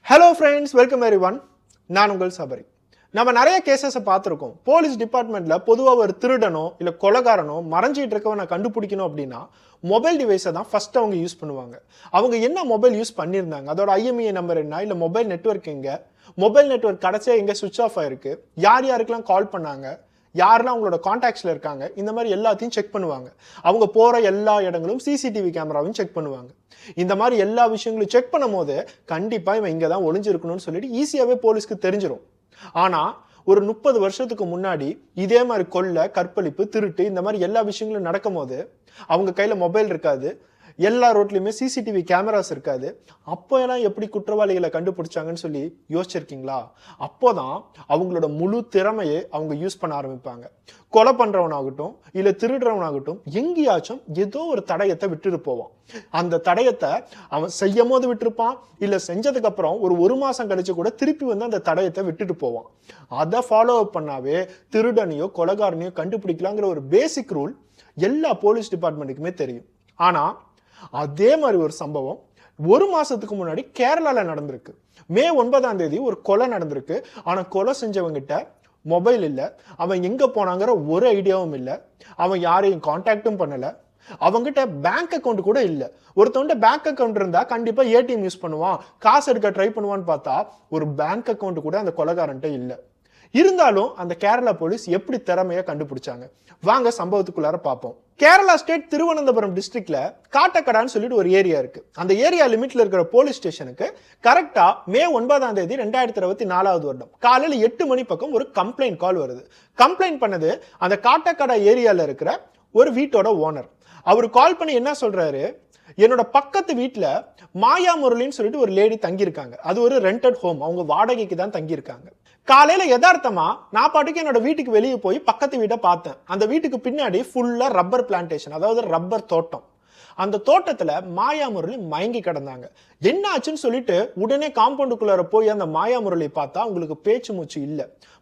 Hello friends, welcome everyone. நான் உங்கள் சபரி. நம்ம நிறைய கேசஸை பார்த்துருக்கோம். போலீஸ் டிபார்ட்மெண்ட்ல பொதுவாக ஒரு திருடனோ இல்லை கொலைகாரனோ மறைஞ்சிட்டு இருக்கவனை கண்டுபிடிக்கணும் அப்படின்னா மொபைல் டிவைஸை தான் ஃபர்ஸ்ட் அவங்க யூஸ் பண்ணுவாங்க. அவங்க என்ன மொபைல் யூஸ் பண்ணியிருந்தாங்க, அதோட ஐஎம்இஐ நம்பர் என்ன, இல்லை மொபைல் நெட்வொர்க் எங்கே, மொபைல் நெட்வொர்க் கடைசியாக எங்கே சுவிட்ச் ஆஃப் ஆயிருக்கு, யார் யாருக்கெல்லாம் கால் பண்ணாங்க, யாரெல்லாம் அவங்களோட கான்டாக்ட்ஸில் இருக்காங்க, இந்த மாதிரி எல்லாத்தையும் செக் பண்ணுவாங்க. அவங்க போகிற எல்லா இடங்களும் சிசிடிவி கேமராவையும் செக் பண்ணுவாங்க. இந்த மாதிரி எல்லா விஷயங்களையும் செக் பண்ணும் போது கண்டிப்பாக இவன் இங்கே தான் ஒளிஞ்சிருக்கணும்னு சொல்லிட்டு ஈஸியாகவே போலீஸ்க்கு தெரிஞ்சிடும். ஆனால் ஒரு 30 வருஷத்துக்கு முன்னாடி இதே மாதிரி கொள்ளை, கற்பழிப்பு, திருட்டு இந்த மாதிரி எல்லா விஷயங்களும் நடக்கும் போது அவங்க கையில் மொபைல் இருக்காது, எல்லா ரோட்லையுமே சிசிடிவி கேமராஸ் இருக்காது. அப்போ எல்லாம் எப்படி குற்றவாளிகளை கண்டுபிடிச்சாங்கன்னு சொல்லி யோசிச்சிருக்கீங்களா? அப்போதான் அவங்களோட முழு திறமையை அவங்க யூஸ் பண்ண ஆரம்பிப்பாங்க. கொலை பண்றவனாகட்டும் இல்லை திருடுறவனாகட்டும் எங்கேயாச்சும் ஏதோ ஒரு தடயத்தை விட்டுட்டு போவான். அந்த தடயத்தை அவன் செய்யும் போது விட்டுருப்பான், இல்லை செஞ்சதுக்கு அப்புறம் ஒரு மாசம் கழிச்சு கூட திருப்பி வந்து அந்த தடயத்தை விட்டுட்டு போவான். அதை ஃபாலோ அப் பண்ணாவே திருடனையோ கொலைகாரனையோ கண்டுபிடிக்கலாங்கிற ஒரு பேசிக் ரூல் எல்லா போலீஸ் டிபார்ட்மெண்ட்டுக்குமே தெரியும். ஆனா அதே மாதிரி ஒரு சம்பவம் ஒரு மாசத்துக்கு முன்னாடி கேரளால நடந்திருக்கு. மே 9ஆம் தேதி ஒரு கொலை நடந்திருக்கு. ஆனா கொலை செஞ்சவங்கிட்ட மொபைல் இல்ல, அவன் எங்க போனாங்கிற ஒரு ஐடியாவும் இல்ல, அவன் யாரையும் கான்டாக்டும் பண்ணல, அவங்கிட்ட பேங்க் அக்கௌண்ட் கூட இல்ல. ஒருத்தவன்ட்ட பேங்க் அக்கௌண்ட் இருந்தா கண்டிப்பா ஏடிஎம் யூஸ் பண்ணுவான், காசு எடுக்க ட்ரை பண்ணுவான்னு பார்த்தா ஒரு பேங்க் அக்கௌண்ட் கூட அந்த கொலைகாரன்ட்ட இல்ல. இருந்தாலும் அந்த கேரளா போலீஸ் எப்படி திறமையா கண்டுபிடிச்சாங்க? வாங்க சம்பவத்துக்குள்ளார பார்ப்போம். கேரளா ஸ்டேட் திருவனந்தபுரம் டிஸ்ட்ரிக்ட்ல காட்டக்கடான்னு சொல்லிட்டு ஒரு ஏரியா இருக்கு. அந்த ஏரியா லிமிட்ல இருக்கிற போலீஸ் ஸ்டேஷனுக்கு கரெக்டா மே 9ஆம் தேதி 2024 வருடம் காலையில 8 மணி பக்கம் ஒரு கம்ப்ளைண்ட் கால் வருது. கம்ப்ளைண்ட் பண்ணது அந்த காட்டக்கடா ஏரியால இருக்கிற ஒரு வீட்டோட ஓனர். அவர் கால் பண்ணி என்ன சொல்றாரு, என்னோட பக்கத்து வீட்டுல மாயா முரளின்னு சொல்லிட்டு ஒரு லேடி தங்கியிருக்காங்க. அது ஒரு ரெண்டட் ஹோம், அவங்க வாடகைக்கு தான் தங்கியிருக்காங்க. காலையில யதார்த்தமா நான் பாட்டுக்கு என்னோட வீட்டுக்கு வெளியே போய் பக்கத்து வீட்டை பார்த்தேன். அந்த வீட்டுக்கு பின்னாடி ஃபுல்லா ரப்பர் பிளான்டேஷன், அதாவது ரப்பர் தோட்டம். அந்த தோட்டத்துல மாயா முரளி மயங்கி கிடந்தாங்க. என்ன ஆச்சுன்னு சொல்லிட்டு உடனே காம்பவுண்டுக்குள்ளார போய் அந்த மாயா முரளி பார்த்தா உங்களுக்கு பேச்சு மூச்சு இல்ல.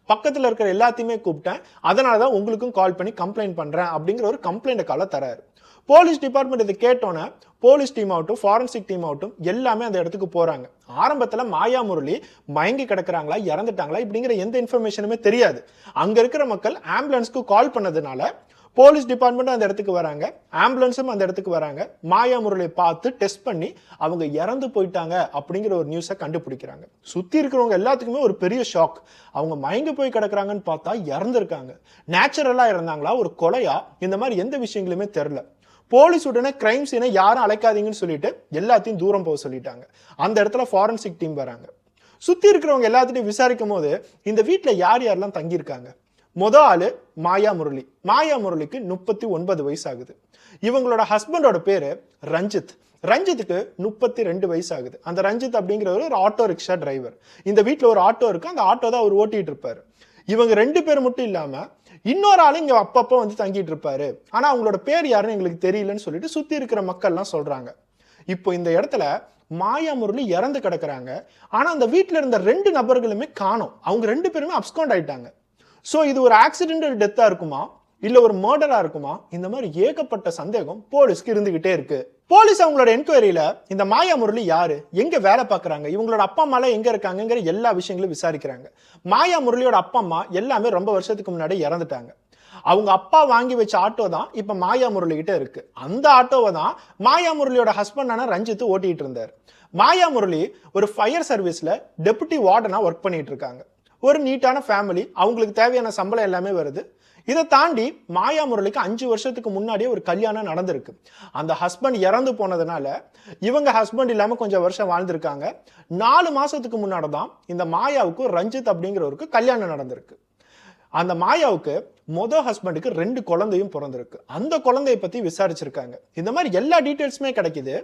பக்கத்துல இருக்கிற எல்லாத்தையுமே கூப்பிட்டேன், அதனாலதான் உங்களுக்கும் கால் பண்ணி கம்ப்ளைண்ட் பண்றேன் அப்படிங்கிற ஒரு கம்ப்ளைண்ட் கால தராரு. போலீஸ் டிபார்ட்மெண்ட் இதை கேட்டோன்னே போலீஸ் டீம் ஆகட்டும், ஃபாரன்சிக் டீம் ஆகட்டும் எல்லாமே அந்த இடத்துக்கு போறாங்க. ஆரம்பத்துல மாயா முரளி மயங்கி கிடக்குறாங்களா, இறந்துட்டாங்களா இப்படிங்கிற எந்த இன்ஃபர்மேஷனுமே தெரியாது. அங்க இருக்கிற மக்கள் ஆம்புலன்ஸ்க்கு கால் பண்ணதுனால போலீஸ் டிபார்ட்மெண்ட் அந்த இடத்துக்கு வராங்க, ஆம்புலன்ஸும் அந்த இடத்துக்கு வராங்க. மாயா முரளியை பார்த்து டெஸ்ட் பண்ணி அவங்க இறந்து போயிட்டாங்க அப்படிங்கிற ஒரு நியூஸை கண்டுபிடிக்கிறாங்க. சுத்தி இருக்கிறவங்க எல்லாத்துக்குமே ஒரு பெரிய ஷாக். அவங்க மயங்கி போய் கிடக்குறாங்கன்னு பார்த்தா இறந்துருக்காங்க. நேச்சுரலா இறந்தாங்களா, ஒரு கொலையா, இந்த மாதிரி எந்த விஷயங்களுமே தெரியல. போலீஸ் உடனே கிரைம் சீனை யாரும் அழைக்காதீங்கன்னு சொல்லிட்டு எல்லாத்தையும் தூரம் போக சொல்லிட்டாங்க. அந்த இடத்துல ஃபாரன்சிக் டீம் வராங்க. சுத்தி இருக்கிறவங்க எல்லாத்தையும் விசாரிக்கும் போது இந்த வீட்டுல யார் யாரெல்லாம் தங்கியிருக்காங்க. ஆளு மாயா முரளி. மாயா முரளிக்கு 39 வயசு ஆகுது. இவங்களோட ஹஸ்பண்டோட பேரு ரஞ்சித். ரஞ்சித்துக்கு 32 வயசு ஆகுது. அந்த ரஞ்சித் அப்படிங்கிறவர் ஒரு ஆட்டோ ரிக்ஷா டிரைவர். இந்த வீட்டுல ஒரு ஆட்டோ இருக்கு, அந்த ஆட்டோ தான் அவர் ஓட்டிட்டு இருப்பாரு. இவங்க 2 பேர் மட்டும் இல்லாம இன்னொரு ஆளு இங்க அப்பப்போ வந்து தங்கிட்டு இருப்பாரு. ஆனா அவங்களோட பேர் யாருன்னு எங்களுக்கு தெரியலன்னு சொல்லிட்டு சுத்தி இருக்கிற மக்கள்லாம் சொல்றாங்க. இப்போ இந்த இடத்துல மாயா முரளி இறந்து கிடக்குறாங்க. ஆனா அந்த வீட்டுல இருந்த 2 நபர்களுமே காணோம். அவங்க 2 பேருமே அப்ஸ்காண்ட் ஆயிட்டாங்க. சோ இது ஒரு ஆக்சிடென்டல் டெத்தா இருக்குமா, இல்ல ஒரு மர்டரா இருக்குமா, இந்த மாதிரி ஏகப்பட்ட சந்தேகம் போலீஸ்க்கு இருந்துகிட்டே இருக்கு. போலீஸ் அவங்களோட என்கொயரியில இந்த மாயா முரளி யாரு, எங்க வேலை பார்க்கறாங்க, இவங்களோட அப்பா அம்மா எல்லாம் எங்க இருக்காங்கிற எல்லா விஷயங்களும் விசாரிக்கிறாங்க. மாயா முரளியோட அப்பா அம்மா எல்லாமே ரொம்ப வருஷத்துக்கு முன்னாடி இறந்துட்டாங்க. அவங்க அப்பா வாங்கி வச்ச ஆட்டோ தான் இப்ப மாயா முரளி கிட்ட இருக்கு. அந்த ஆட்டோவை தான் மாயா முரளியோட ஹஸ்பண்டான ரஞ்சித் ஓட்டிட்டு இருந்தார். மாயா முரளி ஒரு ஃபயர் சர்வீஸ்ல டெபுட்டி வார்டனா ஒர்க் பண்ணிட்டு இருக்காங்க. ஒரு நீட்டான ஃபேமிலி, அவங்களுக்கு தேவையான சம்பளம் எல்லாமே வருது. இதை தாண்டி மாயா முரளிக்கு 5 வருஷத்துக்கு முன்னாடியே ஒரு கல்யாணம் நடந்திருக்கு. அந்த ஹஸ்பண்ட் இறந்து போனதுனால இவங்க ஹஸ்பண்ட் இல்லாம கொஞ்சம் வருஷம் வாழ்ந்திருக்காங்க. 4 மாசத்துக்கு முன்னாடி தான் இந்த மாயாவுக்கு ரஞ்சித் அப்படிங்கிறவருக்கு கல்யாணம் நடந்திருக்கு. அந்த மாயாவுக்கு ஹஸ்பண்டுக்கு 2 குழந்தையும் பிறந்திருக்கு. அந்த குழந்தைய பத்தி விசாரிச்சிருக்காங்க. இந்த மாதிரி எல்லா டீடைல்ஸுமே கிடைக்குது.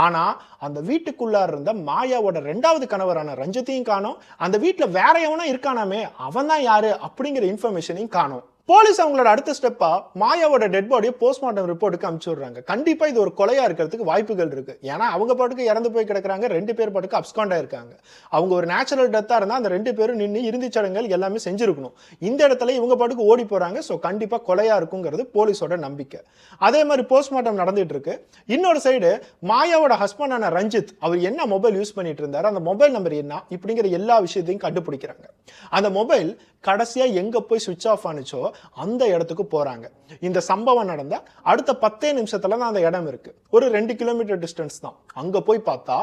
ஆனா அந்த வீட்டுக்குள்ளார இருந்த மாயாவோட 2வது கணவரான ரஞ்சித்தையும் காணோம். அந்த வீட்டுல வேற எவனா இருக்கானாமே, அவன் தான் யாரு அப்படிங்கிற இன்ஃபர்மேஷனையும் காணோம். போலீஸ் அவங்களோட அடுத்த ஸ்டெப்பா மாயாவோட டெட் பாடியை போஸ்ட்மார்ட்டம் ரிப்போர்ட்டுக்கு அனுப்பிச்சு விடுறாங்க. கண்டிப்பா இது ஒரு கொலையா இருக்கிறதுக்கு வாய்ப்புகள் இருக்கு. ஏன்னா அவங்க பாட்டுக்கு இறந்து போய் கிடக்குறாங்க, 2 பேர் பாட்டுக்கு அப்ஸ்காண்ட் ஆயிருக்காங்க. அவங்க ஒரு நேச்சுரல் டெத்தா இருந்தா அந்த 2 பேரும் நின்று இறுதி சடங்குகள் எல்லாமே செஞ்சிருக்கணும். இந்த இடத்துல இவங்க பாட்டுக்கு ஓடி போறாங்க. சோ கண்டிப்பா கொலையா இருக்குங்கிறது போலீஸோட நம்பிக்கை. அதே மாதிரி போஸ்ட்மார்ட்டம் நடந்துட்டு இருக்கு. இன்னொரு சைடு மாயாவோட ஹஸ்பண்டான ரஞ்சித் அவர் என்ன மொபைல் யூஸ் பண்ணிட்டு இருந்தாரு, அந்த மொபைல் நம்பர் என்ன இப்படிங்கிற எல்லா விஷயத்தையும் கண்டுபிடிக்கிறாங்க. அந்த மொபைல் கடைசியா எங்க போய் சுவிட்ச் ஆஃப் ஆனிச்சோ அந்த இடத்துக்கு போறாங்க. இந்த சம்பவம் நடந்த அடுத்த 10 நிமிஷத்துல தான் அந்த இடம் இருக்கு. ஒரு 2 கிலோமீட்டர் டிஸ்டன்ஸ் தான். அங்க போய் பார்த்தா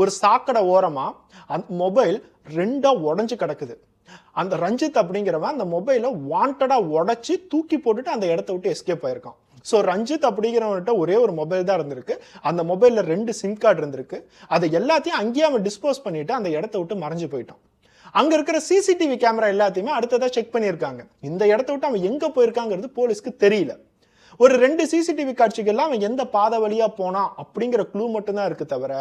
ஒரு சாக்கடை ஓரமா அந்த மொபைல் 2ஆ உடைஞ்சு கிடக்குது. அந்த ரஞ்சித் அப்படிங்கிறவன் அந்த மொபைலை வாண்டடா உடைச்சு தூக்கி போட்டுட்டு அந்த இடத்த விட்டு எஸ்கேப் ஆயிருக்கான். ஸோ ரஞ்சித் அப்படிங்கிறவன்கிட்ட ஒரே ஒரு மொபைல் தான் இருந்திருக்கு. அந்த மொபைலில் 2 சிம் கார்டு இருந்திருக்கு. அதை எல்லாத்தையும் அங்கேயே அவன் டிஸ்போஸ் பண்ணிட்டு அந்த இடத்த விட்டு மறைஞ்சு போயிட்டான். அங்க இருக்கிற சிசிடிவி கேமரா எல்லாத்தையுமே அடுத்ததா செக் பண்ணியிருக்காங்க. இந்த இடத்த விட்டு அவன் எங்க போயிருக்காங்கிறது போலீஸ்க்கு தெரியல. ஒரு 2 சிசிடிவி காட்சிகள்லாம் அவன் எந்த பாதை வழியா போனா அப்படிங்கிற க்ளூ மட்டும் தான் இருக்கு தவிர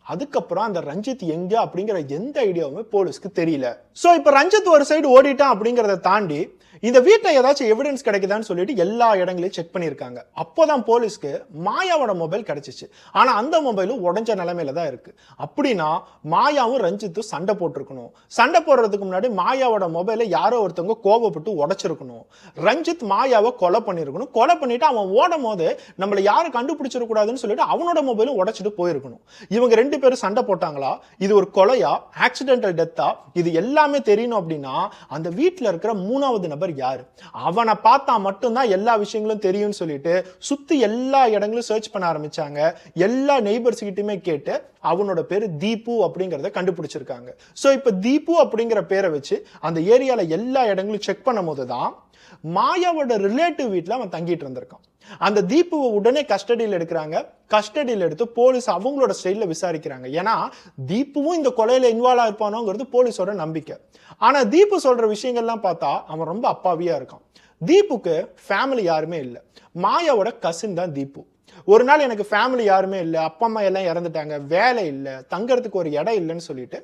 அதுக்கப்புறம் அந்த ரஞ்சித் எங்க அப்படிங்கிற எந்த ஐடியாவுமே போலீஸ்க்கு தெரியல. சோ இப்ப ரஞ்சித் ஒரு சைடு ஓடிட்டான் அப்படிங்கறத தாண்டி இந்த வீட்டை ஏதாச்சும் எவிடன்ஸ் கிடைக்குதான்னு சொல்லிட்டு எல்லா இடங்களையும் செக் பண்ணியிருக்காங்க. அப்போதான் போலீஸ்க்கு மாயாவோட மொபைல் கிடைச்சிச்சு. ஆனா அந்த மொபைலும் உடஞ்ச நிலைமையில தான் இருக்கு. அப்படின்னா மாயாவும் ரஞ்சித்தும் சண்டை போட்டிருக்கணும். சண்டை போடுறதுக்கு முன்னாடி மாயாவோட மொபைலை யாரோ ஒருத்தவங்க கோபப்பட்டு உடைச்சிருக்கணும். ரஞ்சித் மாயாவை கொலை பண்ணிருக்கணும். கொலை பண்ணிட்டு அவன் ஓடும் போது நம்மள யாரும் கண்டுபிடிச்சிடக்கூடாதுன்னு சொல்லிட்டு அவனோட மொபைலும் உடைச்சிட்டு போயிருக்கணும். இவங்க 2 பேரும் சண்டை போட்டாங்களா, இது ஒரு கொலையா, ஆக்சிடென்டல் டெத்தா, இது எல்லாமே தெரியணும் அப்படின்னா அந்த வீட்டுல இருக்கிற 3வது நபர் யாரு, அவனை பார்த்தா மட்டும்தான் எல்லா விஷயங்களும் தெரியும்னு சொல்லிட்டு சுத்தி எல்லா இடங்களும் சர்ச் பண்ண ஆரம்பிச்சாங்க. எல்லா நெய்பர்ஸ் கிட்டயுமே கேட்டு அவனோட பேரு தீபு அப்படிங்கறத கண்டுபிடிச்சிருக்காங்க. சோ இப்ப தீபு அப்படிங்கிற பேரை வச்சு அந்த ஏரியால எல்லா இடங்களும் செக் பண்ணும் போதுதான் மாயாவோட ரிலேட்டிவ் வீட்டுல அவன் தங்கிட்டு இருந்திருக்கான். அந்த தீபுவை உடனே கஸ்டடியில் எடுக்கிறாங்க. கஸ்டடியில் எடுத்து போலீஸ் அவங்களோட ஸ்டைல்ல விசாரிக்கிறாங்க. ஏன்னா தீபுவும் இந்த கொலையில இன்வால்வ் ஆயிருப்பானோங்கிறது போலீஸோட நம்பிக்கை. ஆனா தீபு சொல்ற விஷயங்கள்லாம் பார்த்தா அவன் ரொம்ப அப்பாவியா இருக்கான். தீபுக்கு ஃபேமிலி யாருமே இல்லை. மாயாவோட கசின் தான் தீபு. ஒரு நாள் எனக்கு ஃபேமிலி யாருமே இல்லை, அப்பா அம்மா எல்லாம் இறந்துட்டாங்க, வேலை இல்லை, தங்கறதுக்கு ஒரு இடம் இல்லைன்னு சொல்லிட்டு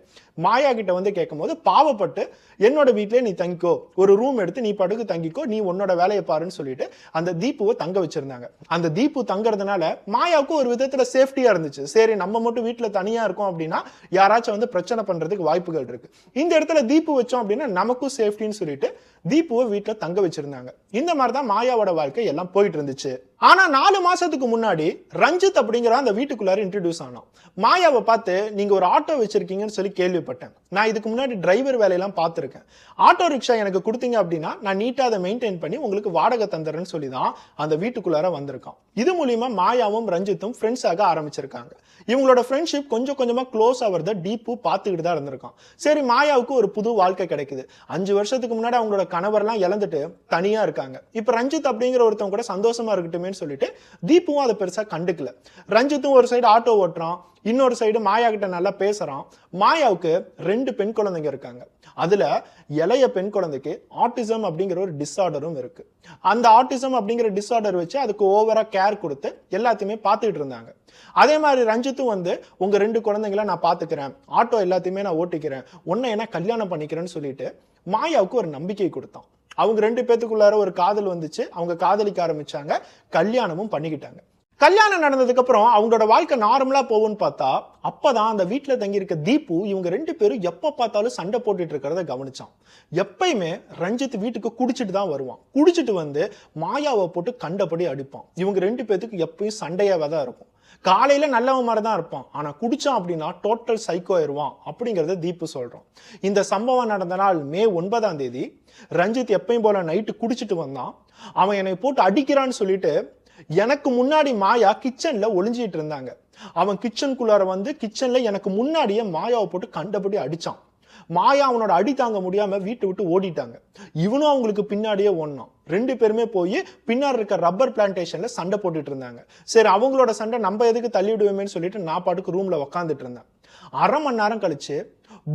மாயா கிட்ட வந்து கேட்கும் போது பாவப்பட்டு என்னோட வீட்டிலே நீ தங்கிக்கோ, ஒரு ரூம் எடுத்து நீ படுக்கு தங்கிக்கோ, நீ உன்னோட வேலையை பாருன்னு சொல்லிட்டு அந்த தீபுவை தங்க வச்சிருந்தாங்க. அந்த தீபு தங்கறதுனால மாயாவுக்கு ஒரு விதத்துல சேஃப்டியா இருந்துச்சு. சரி நம்ம மட்டும் வீட்டுல தனியா இருக்கோம் அப்படின்னா யாராச்சும் வந்து பிரச்சனை பண்றதுக்கு வாய்ப்புகள் இருக்கு. இந்த இடத்துல தீபு வச்சோம் அப்படின்னா நமக்கும் சேஃப்டின்னு சொல்லிட்டு தீபுவை வீட்டுல தங்க வச்சிருந்தாங்க. இந்த மாதிரிதான் மாயாவோட வாழ்க்கை எல்லாம் போயிட்டு இருந்துச்சு. ஆனா 4 மாசத்துக்கு முன்னாடி ரஞ்சித் அப்படிங்கிற அந்த வீட்டுக்குள்ளார இன்ட்ரோடியூஸ் ஆனோம். மாயாவை பார்த்து நீங்க ஒரு ஆட்டோ வச்சிருக்கீங்கன்னு சொல்லி கேள்விப்பட்டேன். நான் இதுக்கு முன்னாடி டிரைவர் வேலையெல்லாம் பார்த்திருக்கேன். ஆட்டோ ரிக்ஷா எனக்கு கொடுத்தீங்க அப்படின்னா நான் நீட்டா அதை மெயின்டைன் பண்ணி உங்களுக்கு வாடகை தந்துறேன்னு சொல்லி தான் அந்த வீட்டுக்குள்ளார வந்திருக்கான். இது மூலியமா மாயாவும் ரஞ்சித்தும் ஃப்ரெண்ட்ஸ் ஆக ஆரம்பிச்சிருக்காங்க. இவங்களோட ஃப்ரெண்ட்ஷிப் கொஞ்சம் கொஞ்சமா க்ளோஸ் ஆகிறத தீபு பார்த்துக்கிட்டு தான் இருந்திருக்கான். சரி மாயாவுக்கு ஒரு புது வாழ்க்கை கிடைக்குது. 5 வருஷத்துக்கு முன்னாடி அவங்களோட கணவர்லாம் இழந்துட்டு தனியா இருக்காங்க. இப்ப ரஞ்சித் அப்படிங்கிற ஒருத்தவங்க கூட சந்தோஷமா இருக்கட்டுமேன்னு சொல்லிட்டு தீபுவும் அதை பெருசா கண்டுக்கல. ரஞ்சித்தும் ஒரு சைடு ஆட்டோ ஓட்டுறான், இன்னொரு சைடு மாயா கிட்ட நல்லா பேசுறான். மாயாவுக்கு 2 பெண் குழந்தைங்க இருக்காங்க. அதுல இளைய பெண் குழந்தைக்கு ஆட்டிசம் அப்படிங்கிற ஒரு டிஸார்டரும் இருக்கு. அந்த ஆட்டிசம் அப்படிங்கிற டிஸார்டர் வச்சு அதுக்கு ஓவரா கேர் கொடுத்து எல்லாத்தையுமே பார்த்துட்டு இருந்தாங்க. அதே மாதிரி ரஞ்சித்தும் வந்து உங்க 2 குழந்தைங்களை நான் பாத்துக்கிறேன், ஆட்டோ எல்லாத்தையுமே நான் ஓட்டிக்கிறேன், உன்னை என்ன கல்யாணம் பண்ணிக்கிறேன்னு சொல்லிட்டு மாயாவுக்கு ஒரு நம்பிக்கை கொடுத்தான். அவங்க 2 பேத்துக்குள்ளார ஒரு காதல் வந்துச்சு. அவங்க காதலிக்க ஆரம்பிச்சாங்க, கல்யாணமும் பண்ணிக்கிட்டாங்க. கல்யாணம் நடந்ததுக்கு அப்புறம் அவங்களோட வாழ்க்கை நார்மலா போகும்னு பார்த்தா அப்பதான் அந்த வீட்டுல தங்கி இருக்க தீபு இவங்க 2 பேரும் எப்ப பார்த்தாலும் சண்டை போட்டுட்டு இருக்கிறத கவனிச்சான். எப்பயுமே ரஞ்சித் வீட்டுக்கு குடிச்சிட்டு தான் வருவான். குடிச்சிட்டு வந்து மாயாவை போட்டு கண்டபடி அடிப்பான். இவங்க 2 பேத்துக்கு எப்பயும் சண்டையாவே தான் இருக்கும். காலையில நல்லவன் மாதிரி தான் இருப்பான், ஆனா குடிச்சான் அப்படின்னா டோட்டல் சைக்கோ ஆயிருவான் அப்படிங்கறத தீபு சொல்றான். இந்த சம்பவம் நடந்த நாள் மே 9ஆம் தேதி ரஞ்சித் எப்பயும் போல நைட்டு குடிச்சிட்டு வந்தான். அவன் என்னை போட்டு அடிக்கிறான்னு சொல்லிட்டு எனக்கு முன்னாடி மாயா கிச்சன்ல ஒளிஞ்சிட்டு இருந்தாங்க. அவன் கிச்சனுக்குள்ளார வந்து கிச்சன்ல எனக்கு முன்னாடியே மாயாவை போட்டு கண்டபடி அடிச்சான். மாயா அவனோட அடி தாங்க முடியாம வீட்டை விட்டு ஓடிட்டாங்க. இவனும் அவங்களுக்கு பின்னாடியே ஓடினான். 2 பேருமே போய் பின்னாடி இருக்க ரப்பர் பிளான்டேஷன்ல சண்டை போட்டுட்டு இருந்தாங்க. சரி அவங்களோட சண்டை நம்ம எதுக்கு தள்ளி விடுவேன்னு சொல்லிட்டு நான் பாட்டுக்கு ரூம்ல உட்காந்துட்டு இருந்தேன். 1/2 மணி நேரம் கழிச்சு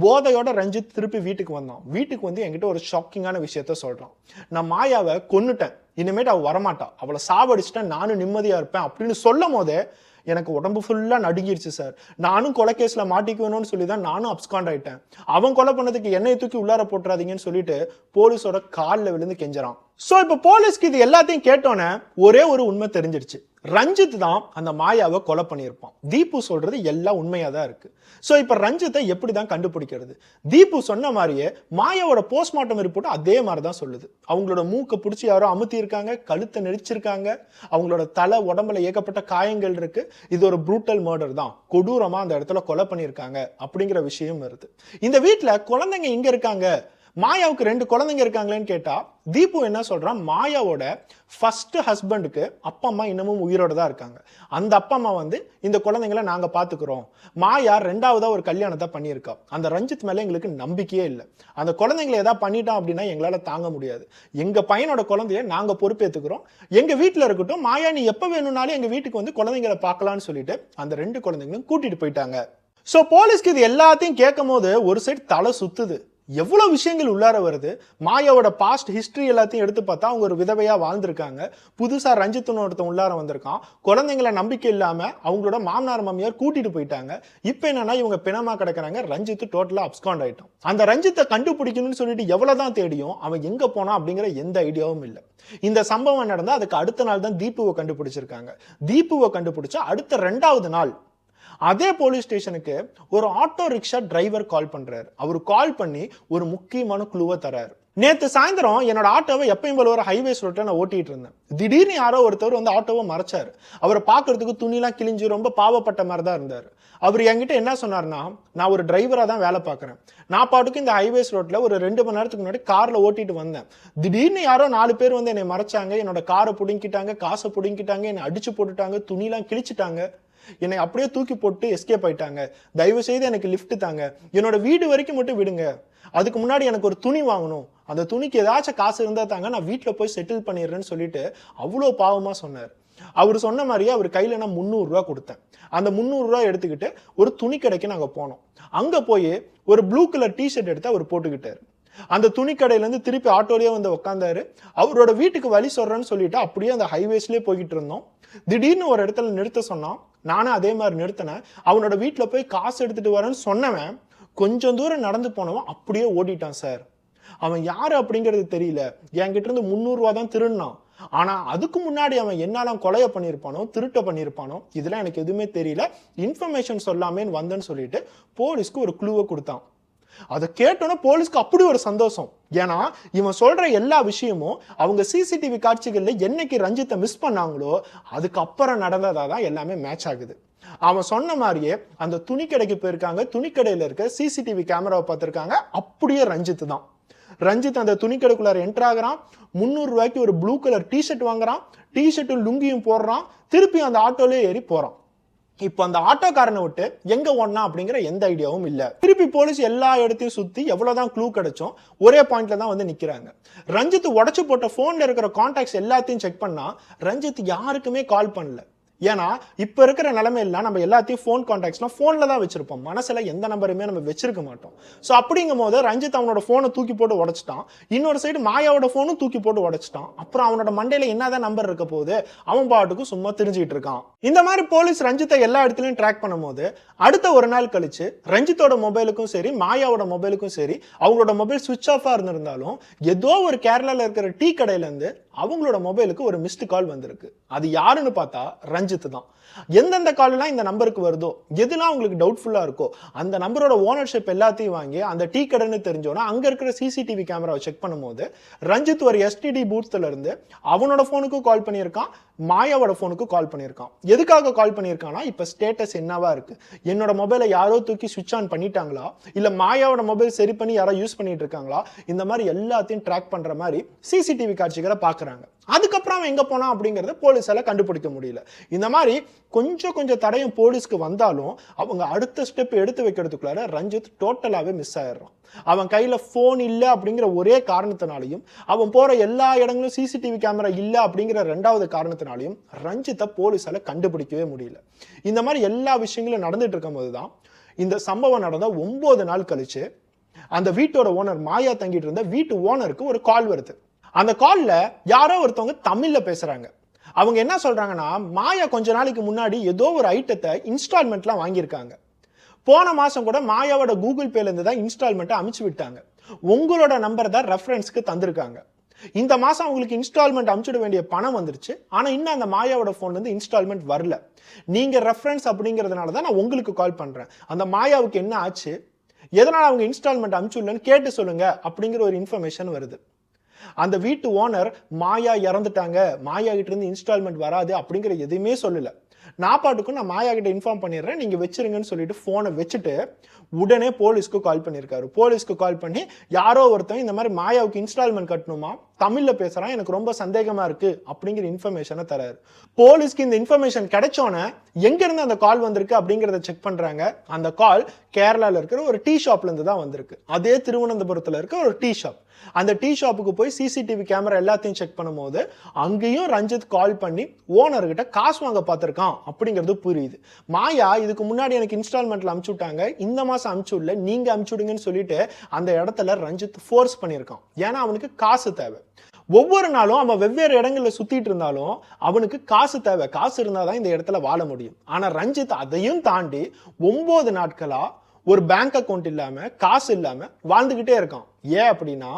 போதையோட ரஞ்சித் திருப்பி வீட்டுக்கு வந்தான். வீட்டுக்கு வந்து என்கிட்ட ஒரு ஷாக்கிங்கான விஷயத்த சொல்றான். நான் மாயாவை கொன்னுட்டேன், இனிமேட்டு அவ வரமாட்டா, அவளை சாவடிச்சுட்டேன், நானும் நிம்மதியா இருப்பேன் அப்படின்னு சொல்லும் போதே எனக்கு உடம்பு ஃபுல்லா நடுங்கிருச்சு சார். நானும் கொலை கேஸ்ல மாட்டிக்குவேணும்னு சொல்லி தான் நானும் அப்ஸ்காண்ட் ஆயிட்டேன். அவன் கொலை பண்ணதுக்கு என்னை தூக்கி உள்ளார போட்டுறாதீங்கன்னு சொல்லிட்டு போலீஸோட காலில் விழுந்து கெஞ்சறான். சோ இப்ப போலீஸ்க்கு இது எல்லாத்தையும் கேட்டோன்னே ஒரே ஒரு உண்மை தெரிஞ்சிருச்சு. ரஞ்சித் தான் அந்த மாயாவை கொலை பண்ணியிருப்பான். தீபு சொல்றது எல்லாம் உண்மையா தான் இருக்கு. சோ இப்ப ரஞ்சித்தை எப்படி தான் கண்டுபிடிக்கிறது? தீபு சொன்ன மாதிரியே மாயாவோட போஸ்ட்மார்ட்டம் ரிப்போர்ட் அதே மாதிரி தான் சொல்லுது. அவங்களோட மூக்கை பிடிச்சி யாரோ அமுத்தி இருக்காங்க, கழுத்தை நெரிச்சிருக்காங்க, அவங்களோட தலை உடம்புல ஏகப்பட்ட காயங்கள் இருக்கு. இது ஒரு ப்ரூட்டல் மர்டர் தான், கொடூரமா அந்த இடத்துல கொலை பண்ணியிருக்காங்க அப்படிங்கிற விஷயம் வருது. இந்த வீட்டுல குழந்தைங்க இங்க இருக்காங்க, மாயாவுக்கு 2 குழந்தைங்க இருக்காங்களேன்னு கேட்டா தீபு என்ன சொல்றான், மாயாவோட ஃபர்ஸ்ட் ஹஸ்பண்டுக்கு அப்பா அம்மா இன்னமும் உயிரோட தான் இருக்காங்க. அந்த அப்பா அம்மா வந்து இந்த குழந்தைங்களை நாங்க பாத்துக்கிறோம். மாயா 2வதா ஒரு கல்யாணத்தை பண்ணியிருக்கா. அந்த ரஞ்சித் மேல எங்களுக்கு நம்பிக்கையே இல்லை. அந்த குழந்தைங்களை ஏதாவது பண்ணிட்டோம் அப்படின்னா எங்களால தாங்க முடியாது. எங்க பையனோட குழந்தைய நாங்க பொறுப்பேற்றுக்கிறோம். எங்க வீட்டுல இருக்கட்டும், மாயா நீ எப்ப வேணும்னாலும் எங்க வீட்டுக்கு வந்து குழந்தைங்களை பார்க்கலாம்னு சொல்லிட்டு அந்த 2 குழந்தைங்களும் கூட்டிட்டு போயிட்டாங்க. சோ போலீஸ்க்கு இது எல்லாத்தையும் கேட்கும் போது ஒரு சைடு தலை சுத்துது. எவ்வளவு விஷயங்கள் உள்ளார வருது. மாயாவோட பாஸ்ட் ஹிஸ்டரி எல்லாத்தையும் எடுத்து பார்த்தா அவங்க ஒரு விதவையா வாழ்ந்திருக்காங்க. புதுசா ரஞ்சித்னு ஒருத்தன் உள்ளார வந்திருக்கான். குழந்தைங்களை நம்பிக்கை இல்லாம அவங்களோட மாமனார் மாமியார் கூட்டிட்டு போயிட்டாங்க. இப்ப என்னன்னா இவங்க பிணமா கிடக்குறாங்க. ரஞ்சித் டோட்டலா அப்ஸ்காண்ட் ஆயிட்டான். அந்த ரஞ்சித்தை கண்டுபிடிக்கணும்னு சொல்லிட்டு எவ்வளவுதான் தேடியும் அவன் எங்க போனா அப்படிங்கிற எந்த ஐடியாவும் இல்லை. இந்த சம்பவம் நடந்தா அதுக்கு அடுத்த நாள் தான் தீபுவை கண்டுபிடிச்சிருக்காங்க. தீபுவை கண்டுபிடிச்சா அடுத்த 2வது நாள் அதே போலீஸ் ஸ்டேஷனுக்கு ஒரு ஆட்டோ ரிக்ஷா டிரைவர் கால் பண்றாரு. அவர் கால் பண்ணி ஒரு முக்கியமான க்ளூவை தராரு. நேத்து சாயந்தரம் என்னோட ஆட்டோவை எப்பயும் போல ஒரு ஹைவேஸ் ரோட்ல நான் ஓட்டிட்டு இருந்தேன். திடீர்னு யாரோ ஒருத்தர் வந்து ஆட்டோவை மறைச்சாரு. அவரை பாக்குறதுக்கு துணிலாம் கிழிஞ்சு ரொம்ப பாவப்பட்ட மாதிரி தான் இருந்தாரு. அவர் என்கிட்ட என்ன சொன்னார்னா, நான் ஒரு டிரைவரா தான் வேலை பார்க்குறேன். நான் பாட்டுக்கு இந்த ஹைவேஸ் ரோட்ல ஒரு 2 மணி நேரத்துக்கு முன்னாடி கார்ல ஓட்டிட்டு வந்தேன். திடீர்னு யாரோ 4 பேர் வந்து என்னை மறைச்சாங்க. என்னோட காரை புடுங்கிட்டாங்க, காசை புடுங்கிட்டாங்க, என்னை அடிச்சு போட்டுட்டாங்க, துணிலாம் கிழிச்சிட்டாங்க, என்னை அப்படியே தூக்கி போட்டு எஸ்கேப் ஆயிட்டாங்க. தயவு செய்து எனக்கு லிஃப்ட் தாங்க, என்னோட வீடு வரைக்கும் மட்டும் விடுங்க, அதுக்கு முன்னாடி எனக்கு ஒரு துணி வாங்கணும், அந்த துணிக்கு ஏதாச்சும் காசு இருந்தா தாங்க, நான் வீட்டில் போய் செட்டில் பண்ணிடுறேன்னு சொல்லிட்டு அவ்வளோ பாவமா சொன்னார். அவர் சொன்ன மாதிரியே அவர் கையில நான் 300 ரூபா கொடுத்தேன். அந்த 300 ரூபா எடுத்துக்கிட்டு ஒரு துணி கடைக்கு நாங்க போனோம். அங்க போய் ஒரு ப்ளூ கலர் டிஷர்ட் எடுத்து அவர் போட்டுக்கிட்டாரு. அந்த துணி கடையில இருந்து திருப்பி ஆட்டோலயே வந்து உட்காந்தாரு. அவரோட வீட்டுக்கு வழி சொல்றேன்னு சொல்லிட்டு அப்படியே அந்த ஹைவேஸ்லயே போய்கிட்டு இருந்தோம். திடீர்னு ஒரு இடத்துல நிறுத்த சொன்னான். நானும் அதே மாதிரி நிறுத்தினேன். அவனோட வீட்டுல போய் காசு எடுத்துட்டு வரேன்னு சொன்னவன் கொஞ்சம் தூரம் நடந்து போனவன் அப்படியே ஓடிட்டான் சார். அவன் யாரு அப்படிங்கிறது தெரியல. என்கிட்ட இருந்து 300 ரூபா தான் திருடினான். ஆனா அதுக்கு முன்னாடி அவன் என்னெல்லாம் கொலைய பண்ணியிருப்பானோ, திருட்ட பண்ணியிருப்பானோ, இதெல்லாம் எனக்கு எதுவுமே தெரியல, இன்ஃபர்மேஷன் சொல்லாமே வந்தேன்னு சொல்லிட்டு போலீஸ்க்கு ஒரு க்ளூவை கொடுத்தான். அதை கேட்டோன்னா போலீஸ்க்கு அப்படி ஒரு சந்தோஷம். ஏன்னா இவன் சொல்ற எல்லா விஷயமும் அவங்க சிசிடிவி காட்சிகள்ல என்னைக்கு ரஞ்சித்தை மிஸ் பண்ணாங்களோ அதுக்கப்புறம் நடந்ததாதான் எல்லாமே மேட்ச் ஆகுது. அவன் சொன்ன மாதிரியே அந்த துணி கடைக்கு போயிருக்காங்க. துணி கடையில இருக்க சிசிடிவி கேமராவை பார்த்திருக்காங்க. அப்படியே ரஞ்சித் தான். ரஞ்சித் அந்த துணி கடைக்குள்ளார என்டர் ஆகுறான். 300 ரூபாய்க்கு ஒரு ப்ளூ கலர் டிஷர்ட் வாங்குறான். டிஷர்ட்டும் லுங்கியும் போடுறான். திருப்பி அந்த ஆட்டோலயே ஏறி போறான். இப்போ அந்த ஆட்டோக்காரனை விட்டு எங்க ஓடனா அப்படிங்கிற எந்த ஐடியாவும் இல்ல. திருப்பி போலீஸ் எல்லா இடத்தையும் சுத்தி எவ்வளவுதான் க்ளூ கிடைச்சோம் ஒரே பாயிண்ட்ல தான் வந்து நிக்கிறாங்க. ரஞ்சித் உடைச்சு போட்ட போன்ல இருக்கிற கான்டாக்ட்ஸ் எல்லாத்தையும் செக் பண்ணா ரஞ்சித் யாருக்குமே கால் பண்ணல. ஏன்னா இப்ப இருக்கிற நிலைமையில நம்ம எல்லாத்தையும் போன் கான்டாக்ட்ஸ்லாம் போன்ல தான் வச்சிருப்போம். மனசுல எந்த நம்பருமே நம்ம வச்சிருக்க மாட்டோம். சோ அப்படிங்கும் போது ரஞ்சித் அவனோட போனை தூக்கி போட்டு உடைச்சிட்டான். இன்னொரு சைடு மாயாவோட போனும் தூக்கி போட்டு உடைச்சிட்டான். அப்புறம் அவனோட மண்டையில என்னதான் நம்பர் இருக்க போகுது, அவன் பாட்டுக்கு சும்மா தெரிஞ்சுக்கிட்டு இருக்கான். இந்த மாதிரி போலீஸ் ரஞ்சித்தை எல்லா இடத்துலயும் ட்ராக் பண்ணும்போது அடுத்த ஒரு நாள் கழிச்சு ரஞ்சித்தோட மொபைலுக்கும் சரி மாயாவோட மொபைலுக்கும் சரி அவங்களோட மொபைல் சுவிட்ச் ஆஃபா இருந்திருந்தாலும் ஏதோ ஒரு கேரளால இருக்கிற டீ கடையில இருந்து அவங்களோட மொபைலுக்கு ஒரு மிஸ்டு கால் வந்திருக்கு. அது யாருன்னு பார்த்தா ரஞ்சித் தான். எந்தெந்த கால் எல்லாம் இந்த நம்பருக்கு வருதோ, எதுலாம் உங்களுக்கு டவுட்ஃபுல்லா இருக்கோ அந்த நம்பரோட ஓனர்ஷிப் எல்லாத்தையும் வாங்கி அந்த டீ கடைன்னு தெரிஞ்சோன்னா அங்க இருக்கிற சிசிடிவி கேமராவை செக் பண்ணும்போது ரஞ்சித் ஒரு எஸ்டிடி பூத்ல இருந்து அவனோட போனுக்கு கால் பண்ணியிருக்கான், மாயாவோட போனுக்கு கால் பண்ணியிருக்கான். எதுக்காக கால் பண்ணியிருக்கான்னா இப்ப ஸ்டேட்டஸ் என்னவா இருக்கு, என்னோட மொபைலை யாரோ தூக்கி சுவிட்ச் ஆன் பண்ணிட்டாங்களா, இல்ல மாயாவோட மொபைல் சரி பண்ணி யாரோ யூஸ் பண்ணிட்டு இருக்காங்களா, இந்த மாதிரி எல்லாத்தையும் ட்ராக் பண்ற மாதிரி சிசிடிவி காட்சிகளை பாக்குறாங்க. அதுக்கப்புறம் அவன் எங்க போனா அப்படிங்கறத போலீஸால கண்டுபிடிக்க முடியல. இந்த மாதிரி கொஞ்சம் தடையும் போலீஸ்க்கு வந்தாலும் அவங்க அடுத்த ஸ்டெப் எடுத்து வைக்கிறதுக்குள்ளார ரஞ்சித் டோட்டலாவே மிஸ் ஆயிடுறான். அவன் கையில போன் இல்ல அப்படிங்கிற ஒரே காரணத்தினாலையும் அவன் போற எல்லா இடங்களும் சிசிடிவி கேமரா இல்ல அப்படிங்கிற 2வது காரணத்தினாலையும் ரஞ்சித்தை போலீஸால கண்டுபிடிக்கவே முடியல. இந்த மாதிரி எல்லா விஷயங்களும் நடந்துட்டு இருக்கும் போதுதான் இந்த சம்பவம் நடந்த 9 நாள் கழிச்சு அந்த வீட்டோட ஓனர் மாயா தங்கிட்டு இருந்த வீட்டு ஓனருக்கு ஒரு கால் வருது. அந்த கால்ல யாரோ ஒருத்தவங்க தமிழ்ல பேசுறாங்க. அவங்க என்ன சொல்றாங்கன்னா, மாயா கொஞ்ச நாளைக்கு முன்னாடி ஏதோ ஒரு ஐட்டத்தை இன்ஸ்டால்மெண்ட்லாம் வாங்கியிருக்காங்க. போன மாசம் கூட மாயாவோட கூகுள் பேல இருந்து தான் இன்ஸ்டால்மெண்ட் அனுப்பிச்சு விட்டாங்க. உங்களோட நம்பர் தான் ரெஃபரன்ஸ்க்கு தந்திருக்காங்க. இந்த மாசம் அவங்களுக்கு இன்ஸ்டால்மெண்ட் அனுப்பிச்சிட வேண்டிய பணம் வந்துருச்சு. ஆனா இன்னும் அந்த மாயாவோட போன்ல இருந்து இன்ஸ்டால்மெண்ட் வரல. நீங்க ரெஃபரன்ஸ் அப்படிங்கிறதுனால தான் நான் உங்களுக்கு கால் பண்றேன். அந்த மாயாவுக்கு என்ன ஆச்சு, எதனால அவங்க இன்ஸ்டால்மெண்ட் அனுப்பிச்சுடலன்னு கேட்டு சொல்லுங்க அப்படிங்கிற ஒரு இன்ஃபர்மேஷன் வருது. அந்த வீட்டு ஓனர் மாயா இறந்துட்டாங்க, மாயா கிட்ட இருந்து இன்ஸ்டால்மெண்ட் வராது அப்படிங்கிற எதுவுமே சொல்லல. நான் பாட்டுக்கும் நான் மாயா கிட்ட இன்ஃபார்ம் பண்ணிடுறேன், நீங்க வச்சிருங்கன்னு சொல்லிட்டு போனை வச்சுட்டு உடனே போலீஸ்க்கு கால் பண்ணியிருக்காரு. போலீஸ்க்கு கால் பண்ணி யாரோ ஒருத்தன் இந்த மாதிரி மாயாவுக்கு இன்ஸ்டால்மெண்ட் கட்டணுமா, தமிழ்ல பேசுறான், எனக்கு ரொம்ப சந்தேகமா இருக்கு அப்படிங்கிற இன்ஃபர்மேஷனை தராரு. போலீஸ்க்கு இந்த இன்ஃபர்மேஷன் கிடைச்சோன்னே எங்க இருந்து அந்த கால் வந்திருக்கு அப்படிங்கறத செக் பண்றாங்க. அந்த கால் கேரளால இருக்கிற ஒரு டீ ஷாப்ல இருந்து தான் வந்திருக்கு. அதே திருவனந்தபுரத்துல இருக்க ஒரு டீ ஷாப். அந்த டீ ஷாப்புக்கு போய் சிசிடிவி கேமரா எல்லாத்தையும் செக் பண்ணும்போது அங்கேயும் ரஞ்சித் கால் பண்ணி ஓனர்கிட்ட காசு வாங்க பார்த்திருக்கான் அப்படிங்கிறது புரியுது. மாயா இதுக்கு முன்னாடி எனக்கு இன்ஸ்டால்மெண்ட்ல அனுப்பிச்சு விட்டாங்க, இந்த மாசம் அனுப்பிச்சு விடல, நீங்க அனுப்பிச்சு விடுங்கன்னு சொல்லிட்டு அந்த இடத்துல ரஞ்சித் ஃபோர்ஸ் பண்ணியிருக்கான். ஏன்னா அவனுக்கு காசு தேவை. ஒவ்வொரு நாளும் அவன் வெவ்வேறு இடங்கள்ல சுத்திட்டு இருந்தாலும் அவனுக்கு காசு தேவை. காசு இருந்தாதான் இந்த இடத்துல வாழ முடியும். ஆனா ரஞ்சித் அதையும் தாண்டி 9 நாட்களா ஒரு பேங்க் அக்கௌண்ட் இல்லாம, காசு இல்லாம வாழ்ந்துகிட்டே இருக்கான். ஏன் அப்படின்னா,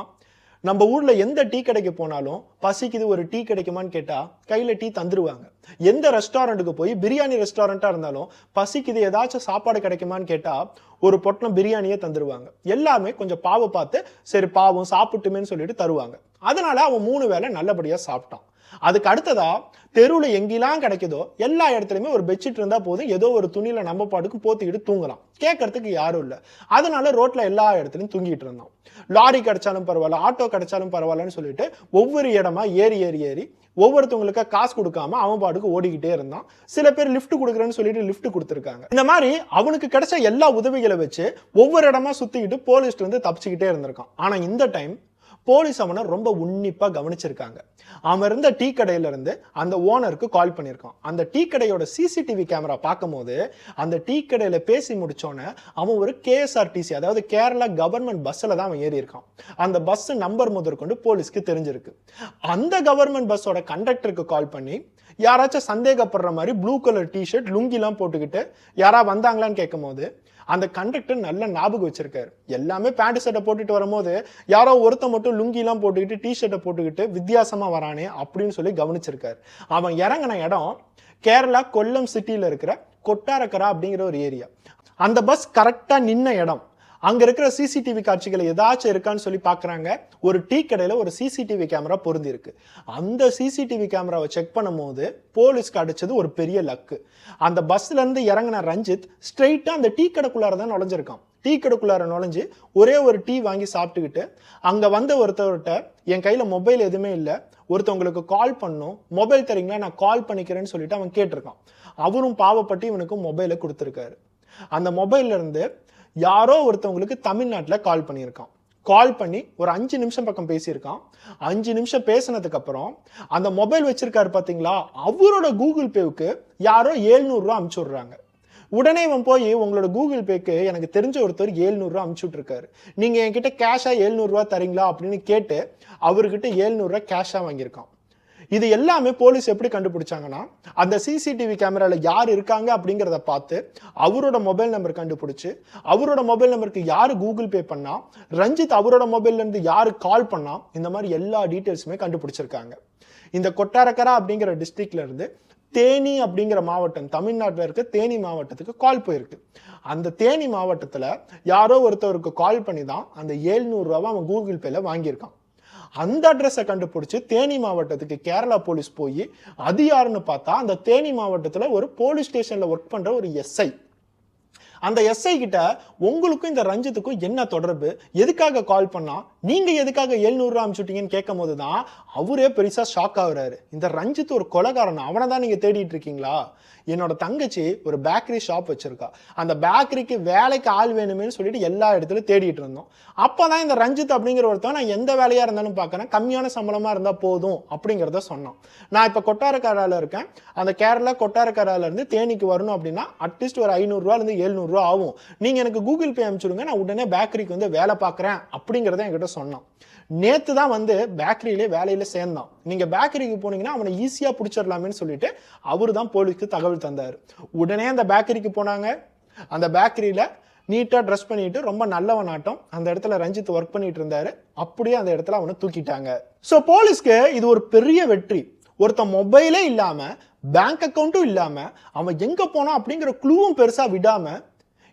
நம்ம ஊர்ல எந்த டீ கடைக்கு போனாலும் பசிக்குது ஒரு டீ கிடைக்குமான்னு கேட்டா கையில டீ தந்துருவாங்க. எந்த ரெஸ்டாரண்ட்டுக்கு போய் பிரியாணி ரெஸ்டாரண்டா இருந்தாலும் பசிக்குது ஏதாச்சும் சாப்பாடு கிடைக்குமான்னு கேட்டா ஒரு பொட்டணம் பிரியாணியே தந்துருவாங்க. எல்லாமே கொஞ்சம் பாவ பார்த்து சரி பாவம் சாப்பிட்டுமேன்னு சொல்லிட்டு தருவாங்க. அதனால அவன் 3 வேளை நல்லபடியா சாப்பிட்டான். அதுக்கு அடுத்ததா தெருவுல எங்கெல்லாம் கிடைக்குதோ எல்லா இடத்துலயுமே ஒரு பெட்ஷீட் இருந்தா போதும், ஏதோ ஒரு துணியில நம்ம பாட்டுக்கு போத்திக்கிட்டு தூங்கலாம். கேட்கறதுக்கு யாரும் இல்ல. அதனால ரோட்ல எல்லா இடத்துலயும் தூங்கிட்டு இருந்தான். லாரி கிடைச்சாலும் பரவாயில்ல, ஆட்டோ கிடைச்சாலும் பரவாயில்லன்னு சொல்லிட்டு ஒவ்வொரு இடமா ஏறி ஒவ்வொருத்தவங்களுக்கு காசு கொடுக்காம அவன் பாட்டுக்கு ஓடிக்கிட்டே இருந்தான். சில பேர் லிஃப்ட் கொடுக்குறேன்னு சொல்லிட்டு லிஃப்ட் கொடுத்துருக்காங்க. இந்த மாதிரி அவனுக்கு கிடைச்ச எல்லா உதவிகளை வச்சு ஒவ்வொரு இடமா சுத்திக்கிட்டு போலீஸ்ல இருந்து தப்பிச்சுக்கிட்டே இருந்திருக்கான். ஆனா இந்த டைம் போலீஸ் அவனை ரொம்ப உன்னிப்பா கவனிச்சிருக்காங்க. அவன் இருந்த டீ கடையில இருந்து அந்த ஓனருக்கு கால் பண்ணியிருக்கான். அந்த டீ கடையோட சிசிடிவி கேமரா பார்க்கும்போது அந்த டீ கடையில பேசி முடிச்சோன்னே அவன் ஒரு கேஎஸ்ஆர்டிசி, அதாவது கேரளா கவர்மெண்ட் பஸ்ல தான் அவன் ஏறி இருக்கான். அந்த பஸ் நம்பர் முதற்கொண்டு போலீஸ்க்கு தெரிஞ்சிருக்கு. அந்த கவர்மெண்ட் பஸ்ஸோட கண்டக்டருக்கு கால் பண்ணி யாராச்சும் சந்தேகப்படுற மாதிரி ப்ளூ கலர் டிஷர்ட் லுங்கிலாம் போட்டுக்கிட்டு யாரா வந்தாங்களான்னு கேட்கும் போது அந்த கண்டக்டர் நல்ல ஞாபகம் வச்சிருக்காரு. எல்லாமே பேண்ட் ஷர்ட்டை போட்டுட்டு வரும்போது யாரோ ஒருத்த மட்டும் லுங்கிலாம் போட்டுக்கிட்டு டிஷர்ட்டை போட்டுக்கிட்டு வித்தியாசமா வரானே அப்படின்னு சொல்லி கவனிச்சிருக்காரு. அவன் இறங்கின இடம் கேரளா கொல்லம் சிட்டியில இருக்கிற கொட்டாரக்கரா அப்படிங்கிற ஒரு ஏரியா. அந்த பஸ் கரெக்டா நின்ன இடம். அங்க இருக்கிற சிசிடிவி காட்சிகள் ஏதாச்சும் இருக்கான்னு சொல்லி பாக்குறாங்க. ஒரு டீ கடையில ஒரு சிசிடிவி கேமரா பொருந்தி இருக்கு. அந்த சிசிடிவி கேமராவை செக் பண்ணும்போது போலீஸ்க்கு அடிச்சது ஒரு பெரிய லக்கு. அந்த பஸ்ல இருந்து இறங்கின ரஞ்சித் ஸ்ட்ரெயிட்டா அந்த டீ கடைக்குள்ளார தான் நுழைஞ்சிருக்கான். டீ கடைக்குள்ளார நுழைஞ்சு ஒரே ஒரு டீ வாங்கி சாப்பிட்டுக்கிட்டு அங்க வந்த ஒருத்தவர்கிட்ட என் கையில மொபைல் எதுவுமே இல்லை, ஒருத்தவங்களுக்கு கால் பண்ணும், மொபைல் தரீங்களா, நான் கால் பண்ணிக்கிறேன்னு சொல்லிட்டு அவன் கேட்டிருக்கான். அவரும் பாவப்பட்டு இவனுக்கு மொபைலை கொடுத்துருக்காரு. அந்த மொபைல்ல இருந்து யாரோ ஒருத்தவங்களுக்கு தமிழ்நாட்டுல கால் பண்ணியிருக்கான். கால் பண்ணி ஒரு 5 நிமிஷம் பக்கம் பேசியிருக்கான். 5 நிமிஷம் பேசினதுக்கு அப்புறம் அந்த மொபைல் வச்சிருக்காரு பாத்தீங்களா, அவரோட கூகுள் பேவுக்கு யாரோ 700 ரூபாய் அனுப்பிச்சு விடுறாங்க. உடனே இவன் போய் உங்களோட கூகுள் பேக்கு எனக்கு தெரிஞ்ச ஒருத்தர் 700 ரூபாய் அனுப்பிச்சு விட்டுருக்காரு, நீங்க என்கிட்ட கேஷா 700 ரூபாய் தரீங்களா அப்படின்னு கேட்டு அவர்கிட்ட 700 ரூபாய் கேஷா வாங்கியிருக்கான். இது எல்லாமே போலீஸ் எப்படி கண்டுபிடிச்சாங்கன்னா, அந்த சிசிடிவி கேமரால யார் இருக்காங்க அப்படிங்கிறத பார்த்து அவரோட மொபைல் நம்பர் கண்டுபிடிச்சு அவரோட மொபைல் நம்பருக்கு யாரு கூகுள் பே பண்ணா, ரஞ்சித் அவரோட மொபைல்ல இருந்து யாரு கால் பண்ணா, இந்த மாதிரி எல்லா டீடைல்ஸுமே கண்டுபிடிச்சிருக்காங்க. இந்த கொட்டாரக்கரா அப்படிங்கிற டிஸ்ட்ரிக்ட்ல இருந்து தேனி அப்படிங்கிற மாவட்டம், தமிழ்நாட்டில் இருக்க தேனி மாவட்டத்துக்கு கால் போயிருக்கு. அந்த தேனி மாவட்டத்துல யாரோ ஒருத்தவருக்கு கால் பண்ணி தான் அந்த 700 ரூபாய் அவன் கூகுள் பேல வாங்கியிருக்கான். அந்த அட்ரஸை கண்டுபிடிச்சு தேனி மாவட்டத்துக்கு கேரளா போலீஸ் போய் அது யாருன்னு பார்த்தா அந்த தேனி மாவட்டத்துல ஒரு போலீஸ் ஸ்டேஷன்ல ஒர்க் பண்ற ஒரு எஸ்ஐ. அந்த எஸ்ஐ கிட்ட உங்களுக்கும் இந்த ரஞ்சித்துக்கும் என்ன தொடர்பு, எதுக்காக கால் பண்ணா, நீங்க எதுக்காக 700 ரூபாய் அனுப்பிச்சுட்டீங்கன்னு கேட்கும் போதுதான் அவரே பெருசா ஷாக் ஆகுறாரு. இந்த ரஞ்சித் ஒரு கொலைகாரன், அவனை தான் நீங்க தேடிட்டு இருக்கீங்களா? என்னோட தங்கச்சி ஒரு பேக்கரி ஷாப் வச்சிருக்கா, அந்த பேக்கரிக்கு வேலைக்கு ஆள் வேணுமேனு சொல்லிட்டு எல்லா இடத்துலயும் தேடிட்டு இருந்தோம். அப்பதான் இந்த ரஞ்சித் அப்படிங்கிற ஒருத்தன் நான் எந்த வேலையா இருந்தாலும் பார்க்கறேன், கம்மியான சம்பளமா இருந்தா போதும் அப்படிங்கிறத சொன்னான். நான் இப்ப கொட்டாரக்கரால இருக்கேன், அந்த கேரளா கொட்டாரக்கரால இருந்து தேனிக்கு வரணும் அப்படின்னா அட்லீஸ்ட் ஒரு 500 ரூபாயில இருந்து 700 ரூபாய் ஆகும், நீங்க எனக்கு கூகுள் பே அனுப்பிச்சுடுங்க, நான் உடனே பேக்கரிக்கு வந்து வேலை பார்க்கறேன் அப்படிங்கிறத என்கிட்ட சொன்னான். நேத்து தான் வந்து பேக்கரியிலே வேலையில சேர்ந்தான். நீங்க பேக்கரிக்கு போனீங்கன்னா அவனை ஈஸியா பிடிச்சிடலாமேன்னு சொல்லிட்டு அவரு தான் போலீஸ்க்கு தகவல் தந்தாரு. உடனே அந்த பேக்கரிக்கு போனாங்க. அந்த பேக்கரியில நீட்டாக ட்ரெஸ் பண்ணிட்டு ரொம்ப நல்லவனாட்டம் அந்த இடத்துல ரஞ்சித் ஒர்க் பண்ணிட்டு இருந்தாரு. அப்படியே அந்த இடத்துல அவனை தூக்கிட்டாங்க. ஸோ போலீஸ்க்கு இது ஒரு பெரிய வெற்றி. ஒருத்தன் மொபைலே இல்லாம, பேங்க் அக்கௌண்ட்டும் இல்லாம, அவன் எங்க போனா அப்படிங்கிற க்ளூவும் பெருசா விடாம,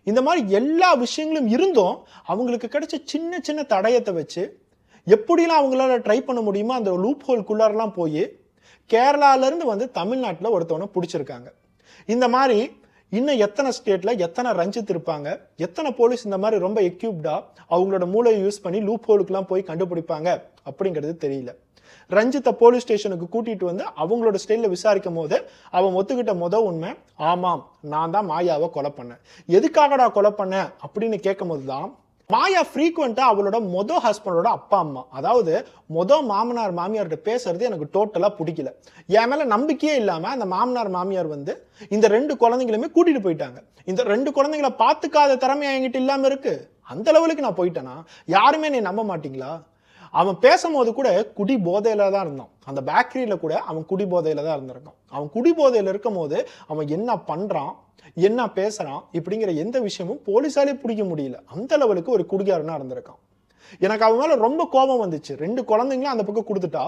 இந்த மாதிரி எல்லா விஷயங்களும் இருந்தும் அவங்களுக்கு கிடைச்ச சின்ன சின்ன தடயத்தை வச்சு எப்படிலாம் அவங்களால ட்ரை பண்ண முடியுமோ அந்த லூப் ஹோல்குள்ளாரெல்லாம் போய் கேரளாவிலேருந்து வந்து தமிழ்நாட்டில் ஒருத்தவனை பிடிச்சிருக்காங்க. இந்த மாதிரி இன்னும் எத்தனை ஸ்டேட்டில் எத்தனை ரஞ்சித் இருப்பாங்க, எத்தனை போலீஸ் இந்த மாதிரி ரொம்ப எக்யூப்டாக அவங்களோட மூளையை யூஸ் பண்ணி லூப் ஹோலுக்குலாம் போய் கண்டுபிடிப்பாங்க அப்படிங்கிறது தெரியல. ரஞ்சித்தை போலீஸ் ஸ்டேஷனுக்கு கூட்டிட்டு வந்து அவங்களோட ஸ்டைலில் விசாரிக்கும் போது அவன் ஒத்துக்கிட்ட உண்மை, ஆமாம் நான் தான் மாயாவை கொலை பண்ணேன். எதுக்காகடா கொலை பண்ணேன் அப்படின்னு கேட்கும் போது தான் மாயா ஃப்ரீக்வெண்டா அவளோட ஹஸ்பண்டோட அப்பா அம்மா, அதாவது மாமனார் மாமியார்கிட்ட பேசுறது எனக்கு டோட்டலா பிடிக்கல, என் மேல நம்பிக்கையே இல்லாம அந்த மாமனார் மாமியார் வந்து இந்த 2 குழந்தைங்களுமே கூட்டிட்டு போயிட்டாங்க. இந்த 2 குழந்தைங்களை பார்த்துக்காத திறமை என்கிட்ட இல்லாம இருக்கு. அந்த லெவலுக்கு நான் போயிட்டேனா யாருமே நீ நம்ப மாட்டீங்களா? அவன் பேசும்போது கூட குடி போதையில தான் இருந்தான். அந்த பேக்கரியில கூட அவன் குடி போதையில தான் இருந்திருக்கான். அவன் குடி போதையில இருக்கும் போது அவன் என்ன பண்றான், என்ன பேசுறான் இப்படிங்கிற எந்த விஷயமும் போலீஸாலே பிடிக்க முடியல. அந்த லெவலுக்கு ஒரு குடிகாரனா இருந்திருக்கான். எனக்கு அவன் மேல ரொம்ப கோபம் வந்துச்சு. 2 குழந்தைங்களும் அந்த பக்கம் கொடுத்துட்டா,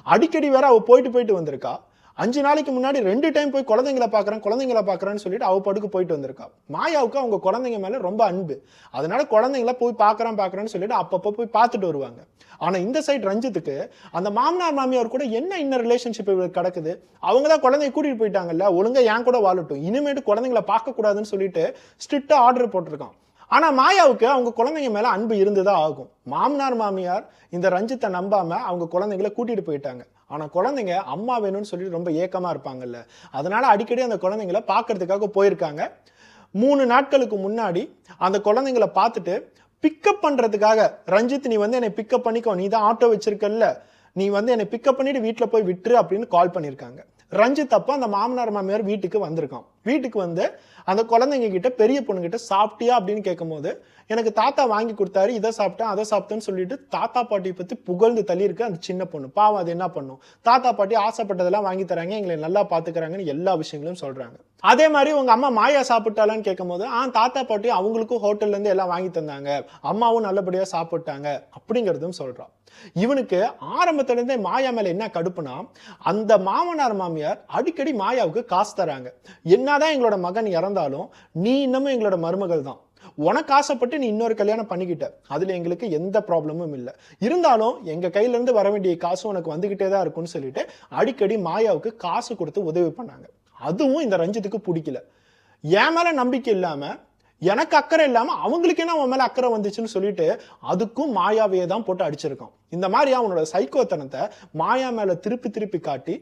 அடிக்கடி வேற அவ போயிட்டு வந்திருக்கா. 5 நாளைக்கு முன்னாடி 2 டைம் போய் குழந்தைங்களை பார்க்கறேன்னு சொல்லிட்டு அவ படுக்கு போயிட்டு வந்திருக்கா. மாயாவுக்கு அவங்க குழந்தைங்க மேல ரொம்ப அன்பு. அதனால குழந்தைங்களை போய் பார்க்கறேன்னு சொல்லிட்டு அப்பப்போ போய் பார்த்துட்டு வருவாங்க. ஆனா இந்த சைடு ரஞ்சித்துக்கு அந்த மாமனார் மாமியார் கூட என்ன இன்னும் ரிலேஷன்ஷிப் கிடக்குது? அவங்க தான் குழந்தைய கூட்டிட்டு போயிட்டாங்கல்ல, ஒழுங்கா என் கூட வாழட்டும், இனிமேட்டு குழந்தைங்களை பார்க்க கூடாதுன்னு சொல்லிட்டு ஸ்ட்ரிக்டா ஆர்டர் போட்டிருக்கான். ஆனா மாயாவுக்கு அவங்க குழந்தைங்க மேல அன்பு இருந்துதான் ஆகும். மாமனார் மாமியார் இந்த ரஞ்சித்தை நம்பாம அவங்க குழந்தைங்களை கூட்டிட்டு போயிட்டாங்க. ஆனா குழந்தைங்க அம்மா வேணும்னு சொல்லிட்டு ரொம்ப ஏக்கமா இருப்பாங்கல்ல, அதனால அடிக்கடி அந்த குழந்தைங்களை பார்க்கறதுக்காக போயிருக்காங்க. 3 நாட்களுக்கு முன்னாடி அந்த குழந்தைங்களை பார்த்துட்டு பிக்கப் பண்றதுக்காக, ரஞ்சித் நீ வந்து என்னை பிக்கப் பண்ணிக்கோ, நீ தான் ஆட்டோ வச்சிருக்கல்ல, நீ வந்து என்னை பிக்கப் பண்ணிட்டு வீட்டுல போய் விட்டுரு அப்படின்னு கால் பண்ணிருக்காங்க. ரஞ்சித் அப்ப அந்த மாமனார் மாமியார் வீட்டுக்கு வந்திருக்கான். வீட்டுக்கு வந்து அந்த குழந்தைங்க கிட்ட பெரிய பொண்ணு கிட்ட சாப்பிட்டியா அப்படின்னு கேட்கும் போது, எனக்கு தாத்தா வாங்கி கொடுத்தாரு, இதை சாப்பிட்டேன் அதை சாப்பிட்டேன்னு சொல்லிட்டு தாத்தா பாட்டியை பத்தி புகழ்ந்து தள்ளி இருக்கு அந்த சின்ன பொண்ணு. பாவம் அது என்ன பண்ணும், தாத்தா பாட்டி ஆசைப்பட்டதெல்லாம் வாங்கி தராங்க, எங்களை நல்லா பாத்துக்கிறாங்கன்னு எல்லா விஷயங்களும் சொல்றாங்க. அதே மாதிரி உங்க அம்மா மாயா சாப்பிட்டாலான்னு கேட்கும் போது, தாத்தா பாட்டி அவங்களுக்கும் ஹோட்டல்ல இருந்து எல்லாம் வாங்கி தந்தாங்க, அம்மாவும் நல்லபடியா சாப்பிட்டாங்க அப்படிங்கிறதும் சொல்றான். இவனுக்கு ஆரம்பத்துல இருந்தே மாயா மேல என்ன கடுப்புனா, அந்த மாமனார் மாமியார் அடிக்கடி மாயாவுக்கு காசு தராங்க. என்னதான் எங்களோட மகன் இறந்தாலும் நீ இன்னமும் எங்களோட மருமகள் தான், உனக்கு ஆசைப்பட்டு நீ இன்னொரு கல்யாணம் பண்ணிக்கிட்ட, அதுல எங்களுக்கு எந்த ப்ராப்ளமும் இல்லை, இருந்தாலும் எங்க கையில இருந்து வர வேண்டிய காசு உனக்கு வந்துகிட்டே தான் இருக்கும்னு சொல்லிட்டு அடிக்கடி மாயாவுக்கு காசு கொடுத்து உதவி பண்ணாங்க. அதுவும் இந்த ரஞ்சித்துக்கு பிடிக்கல. என் மேல நம்பிக்கை இல்லாம, எனக்கு அக்கறை இல்லாம அவங்களுக்கு என்ன அவன் மேல அக்கறை வந்துச்சுன்னு சொல்லிட்டு அதுக்கும் மாயாவையே தான் போட்டு அடிச்சிருக்கான். இந்த மாதிரி அவனோட சைக்கோத்தனத்தை மாயா மேல திருப்பி காட்டி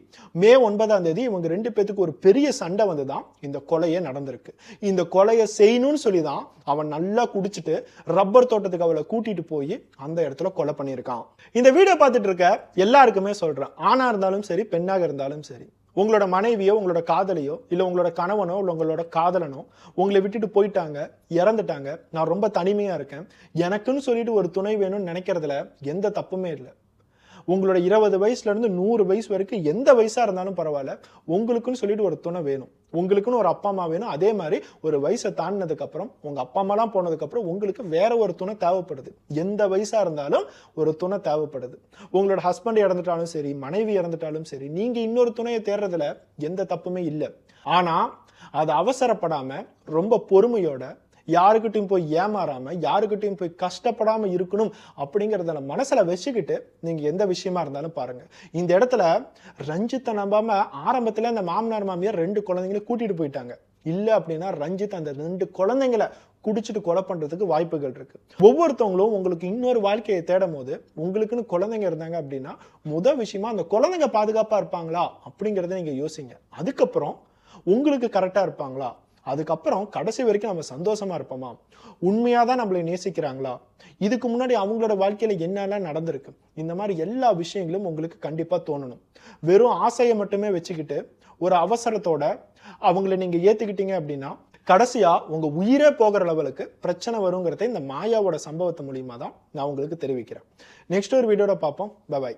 மே 9ஆம் தேதி இவங்க 2 பேத்துக்கு ஒரு பெரிய சண்டை வந்துதான் இந்த கொலையே நடந்திருக்கு. இந்த கொலையை செய்யணும்னு சொல்லிதான் அவன் நல்லா குடிச்சிட்டு ரப்பர் தோட்டத்துக்கு அவளை கூட்டிட்டு போய் அந்த இடத்துல கொலை பண்ணியிருக்கான். இந்த வீடியோ பார்த்துட்டு இருக்க எல்லாருக்குமே சொல்றேன், ஆணா இருந்தாலும் சரி பெண்ணாக இருந்தாலும் சரி, உங்களோட மனைவியோ உங்களோட காதலியோ இல்லை உங்களோட கணவனோ இல்லை உங்களோட காதலனோ உங்களை விட்டுட்டு போயிட்டாங்க, இறந்துட்டாங்க, நான் ரொம்ப தனிமையா இருக்கேன், எனக்குன்னு சொல்லிட்டு ஒரு துணை வேணும்னு நினைக்கிறதுல எந்த தப்புமே இல்லை. உங்களோட 20 வயசுல இருந்து 100 வயசு வரைக்கும் எந்த வயசா இருந்தாலும் பரவாயில்ல, உங்களுக்குன்னு சொல்லிட்டு ஒரு துணை வேணும், உங்களுக்குன்னு ஒரு அப்பா அம்மா வேணும். அதே மாதிரி ஒரு வயசை தாண்டினதுக்கு அப்புறம் உங்க அப்பா அம்மாலாம் போனதுக்கு அப்புறம் உங்களுக்கு வேற ஒரு துணை தேவைப்படுது. எந்த வயசா இருந்தாலும் ஒரு துணை தேவைப்படுது. உங்களோட ஹஸ்பண்ட் இறந்துட்டாலும் சரி, மனைவி இறந்துட்டாலும் சரி, நீங்க இன்னொரு துணையை தேடுறதுல எந்த தப்புமே இல்லை. ஆனா அது அவசரப்படாம ரொம்ப பொறுமையோட, யாருக்கிட்டையும் போய் ஏமாறாம, யாருக்கிட்டையும் போய் கஷ்டப்படாம இருக்கணும் அப்படிங்கறத மனசுல வச்சுக்கிட்டு நீங்க எந்த விஷயமா இருந்தாலும் பாருங்க. இந்த இடத்துல ரஞ்சித்தை நம்பாம ஆரம்பத்துல அந்த மாமனார் மாமியார் 2 குழந்தைங்களை கூட்டிட்டு போயிட்டாங்க. இல்ல அப்படின்னா ரஞ்சித் அந்த 2 குழந்தைங்களை குடிச்சிட்டு கொலை பண்றதுக்கு வாய்ப்புகள் இருக்கு. ஒவ்வொருத்தவங்களும் உங்களுக்கு இன்னொரு வாழ்க்கையை தேடும் போது உங்களுக்குன்னு குழந்தைங்க இருந்தாங்க அப்படின்னா விஷயமா அந்த குழந்தைங்க பாதுகாப்பா இருப்பாங்களா அப்படிங்கறத நீங்க யோசிங்க. அதுக்கப்புறம் உங்களுக்கு கரெக்டா இருப்பாங்களா, அதுக்கப்புறம் கடைசி வரைக்கும் நம்ம சந்தோஷமா இருப்போமா, உண்மையாதான் நம்மளை நேசிக்கிறாங்களா, இதுக்கு முன்னாடி அவங்களோட வாழ்க்கையில என்னெல்லாம் நடந்திருக்கு, இந்த மாதிரி எல்லா விஷயங்களும் உங்களுக்கு கண்டிப்பா தோணணும். வெறும் ஆசையை மட்டுமே வச்சுக்கிட்டு ஒரு அவசரத்தோட அவங்கள நீங்க ஏத்துக்கிட்டீங்க அப்படின்னா கடைசியா உங்க உயிரே போகிற லெவலுக்கு பிரச்சனை வருங்கிறத இந்த மாயாவோட சம்பவத்து மூலியமா தான் நான் உங்களுக்கு தெரிவிக்கிறேன். நெக்ஸ்ட் ஒரு வீடியோட பார்ப்போம். பை.